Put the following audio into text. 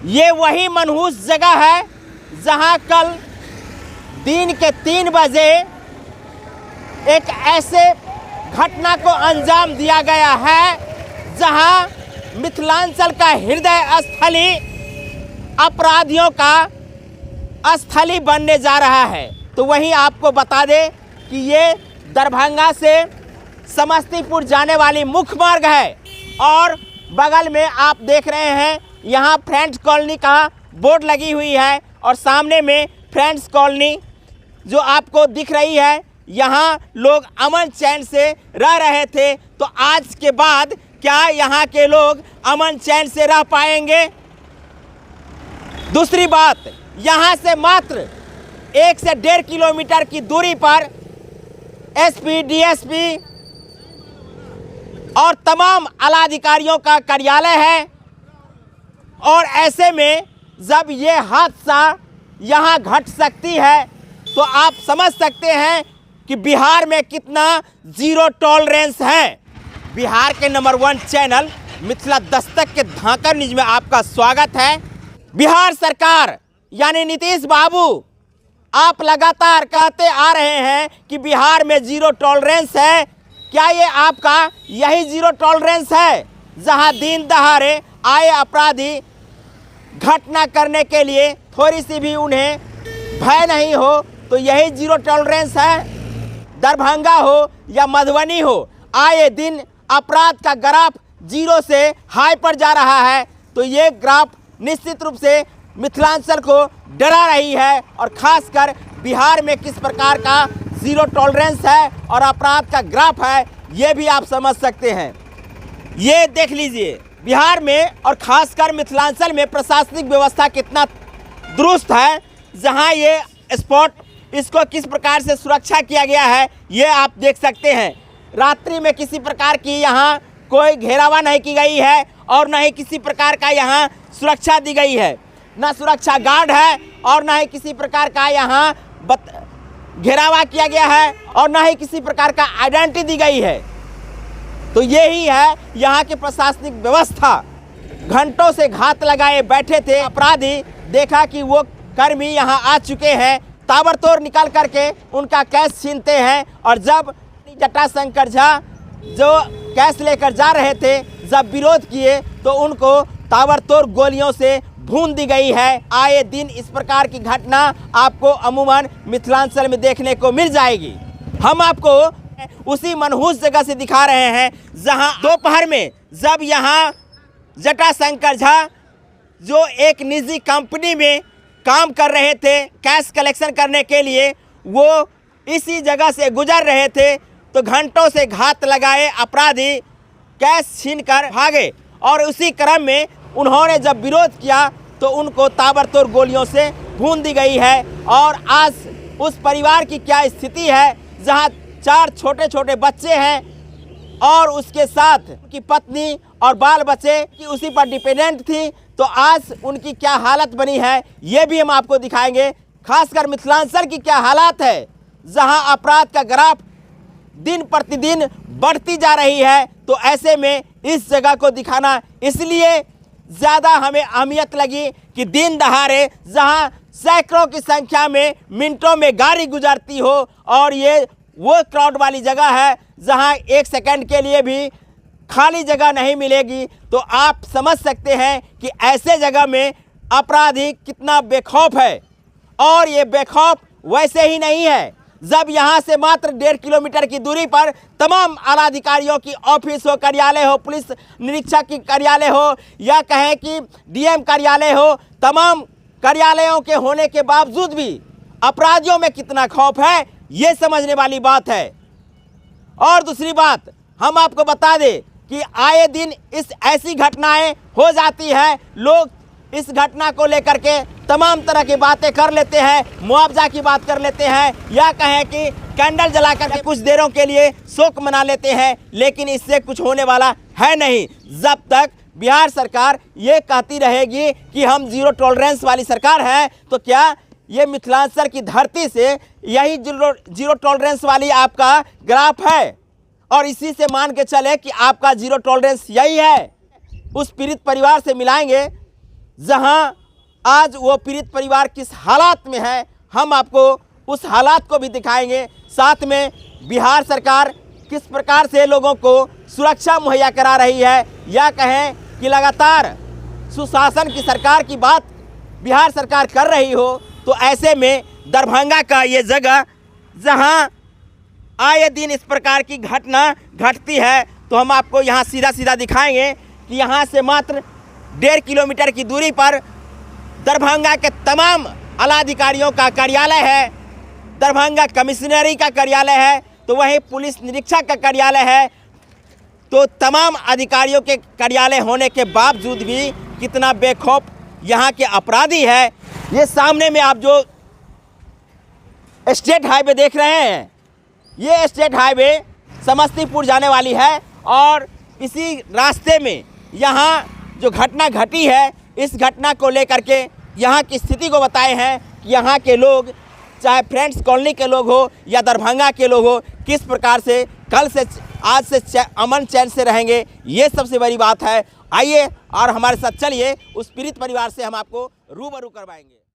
ये वही मनहूस जगह है जहां कल दिन के 3 बजे एक ऐसे घटना को अंजाम दिया गया है जहां मिथिलांचल का हृदय स्थली अपराधियों का स्थली बनने जा रहा है। तो वहीं आपको बता दें कि ये दरभंगा से समस्तीपुर जाने वाली मुख्य मार्ग है और बगल में आप देख रहे हैं यहाँ फ्रेंड्स कॉलोनी का बोर्ड लगी हुई है और सामने में फ्रेंड्स कॉलोनी जो आपको दिख रही है, यहाँ लोग अमन चैन से रह रहे थे। तो आज के बाद क्या यहाँ के लोग अमन चैन से रह पाएंगे? दूसरी बात, यहाँ से मात्र 1 से 1.5 किलोमीटर की दूरी पर एसपी, डीएसपी और तमाम आला अधिकारियों का कार्यालय है और ऐसे में जब ये हादसा यहाँ घट सकती है तो आप समझ सकते हैं कि बिहार में कितना जीरो टॉलरेंस है। बिहार के नंबर 1 चैनल मिथिला दस्तक के धाकड़ न्यूज में आपका स्वागत है। बिहार सरकार यानी नीतीश बाबू, आप लगातार कहते आ रहे हैं कि बिहार में जीरो टॉलरेंस है। क्या ये आपका यही जीरो टॉलरेंस है जहां दिन दहाड़े आए अपराधी घटना करने के लिए थोड़ी सी भी उन्हें भय नहीं हो, तो यही जीरो टॉलरेंस है? दरभंगा हो या मधुबनी हो, आए दिन अपराध का ग्राफ 0 से हाई पर जा रहा है। तो ये ग्राफ निश्चित रूप से मिथिलांचल को डरा रही है और खासकर बिहार में किस प्रकार का जीरो टॉलरेंस है और अपराध का ग्राफ है, ये भी आप समझ सकते हैं। ये देख लीजिए बिहार में और खासकर मिथिलांचल में प्रशासनिक व्यवस्था कितना दुरुस्त है। जहां ये स्पॉट, इसको किस प्रकार से सुरक्षा किया गया है ये आप देख सकते हैं। रात्रि में किसी प्रकार की यहाँ कोई घेरावा नहीं की गई है और न ही किसी प्रकार का यहाँ सुरक्षा दी गई है, ना सुरक्षा गार्ड है और ना ही किसी प्रकार का यहाँ घेरावा किया गया है और ना ही किसी प्रकार का आइडेंटिटी दी गई है। तो यही है यहाँ की प्रशासनिक व्यवस्था। घंटों से घात लगाए बैठे थे अपराधी, देखा कि वो कर्मी यहाँ आ चुके हैं, ताबड़तोड़ निकाल करके उनका कैश छीनते हैं। और जब जटाशंकर झा जो कैश लेकर जा रहे थे, जब विरोध किए तो उनको ताबड़तोड़ गोलियों से भून दी गई है। आए दिन इस प्रकार की घटना आपको अमूमन मिथिलांचल में देखने को मिल जाएगी। हम आपको उसी मनहूस जगह से दिखा रहे हैं जहां दोपहर में जब यहां जटाशंकर झा जो एक निजी कंपनी में काम कर रहे थे कैश कलेक्शन करने के लिए, वो इसी जगह से गुजर रहे थे तो घंटों से घात लगाए अपराधी कैश छीनकर भागे और उसी क्रम में उन्होंने जब विरोध किया तो उनको ताबड़तोड़ गोलियों से भून दी गई है। और आज उस परिवार की क्या स्थिति है जहां 4 छोटे छोटे बच्चे हैं और उसके साथ उनकी पत्नी और बाल बच्चे की उसी पर डिपेंडेंट थी। तो आज उनकी क्या हालत बनी है ये भी हम आपको दिखाएंगे। खासकर मिथिलांचल की क्या हालात है जहां अपराध का ग्राफ दिन प्रतिदिन बढ़ती जा रही है। तो ऐसे में इस जगह को दिखाना इसलिए ज़्यादा हमें अहमियत लगी कि दिन दहाड़े जहां सैकड़ों की संख्या में मिनटों में गाड़ी गुजरती हो और ये वो क्राउड वाली जगह है जहां 1 सेकंड के लिए भी खाली जगह नहीं मिलेगी। तो आप समझ सकते हैं कि ऐसे जगह में अपराधी कितना बेखौफ है। और ये बेखौफ वैसे ही नहीं है जब यहाँ से मात्र 1.5 किलोमीटर की दूरी पर तमाम आला अधिकारियों की ऑफिस हो, कार्यालय हो, पुलिस निरीक्षक की कार्यालय हो या कहें कि डीएम कार्यालय हो, तमाम कार्यालयों के होने के बावजूद भी अपराधियों में कितना खौफ है ये समझने वाली बात है। और दूसरी बात हम आपको बता दें कि आए दिन इस ऐसी घटनाएं हो जाती हैं, लोग इस घटना को लेकर के तमाम तरह की बातें कर लेते हैं, मुआवजा की बात कर लेते हैं या कहें कि कैंडल जलाकर के कुछ देरों के लिए शोक मना लेते हैं, लेकिन इससे कुछ होने वाला है नहीं। जब तक बिहार सरकार ये कहती रहेगी कि हम जीरो टॉलरेंस वाली सरकार है, तो क्या ये मिथिलांचल की धरती से यही जीरो टॉलरेंस वाली आपका ग्राफ है? और इसी से मान के चले कि आपका जीरो टॉलरेंस यही है। उस पीड़ित परिवार से मिलाएंगे जहां आज वो पीड़ित परिवार किस हालात में है, हम आपको उस हालात को भी दिखाएंगे। साथ में बिहार सरकार किस प्रकार से लोगों को सुरक्षा मुहैया करा रही है, या कहें कि लगातार सुशासन की सरकार की बात बिहार सरकार कर रही हो, तो ऐसे में दरभंगा का ये जगह जहां आए दिन इस प्रकार की घटना घटती है, तो हम आपको यहाँ सीधा सीधा दिखाएंगे कि यहाँ से मात्र 1.5 किलोमीटर की दूरी पर दरभंगा के तमाम आला अधिकारियों का कार्यालय है, दरभंगा कमिश्नरी का कार्यालय है, तो वहीं पुलिस निरीक्षक का कार्यालय है। तो तमाम अधिकारियों के कार्यालय होने के बावजूद भी कितना बेखौफ यहाँ के अपराधी है। ये सामने में आप जो स्टेट हाईवे देख रहे हैं, ये स्टेट हाईवे समस्तीपुर जाने वाली है, और इसी रास्ते में यहाँ जो घटना घटी है, इस घटना को लेकर के यहाँ की स्थिति को बताए हैं कि यहाँ के लोग, चाहे फ्रेंड्स कॉलोनी के लोग हो या दरभंगा के लोग हो, किस प्रकार से कल से आज से अमन चैन से रहेंगे। ये सबसे बड़ी बात है। आइए और हमारे साथ चलिए, उस पीड़ित परिवार से हम आपको रूबरू करवाएंगे।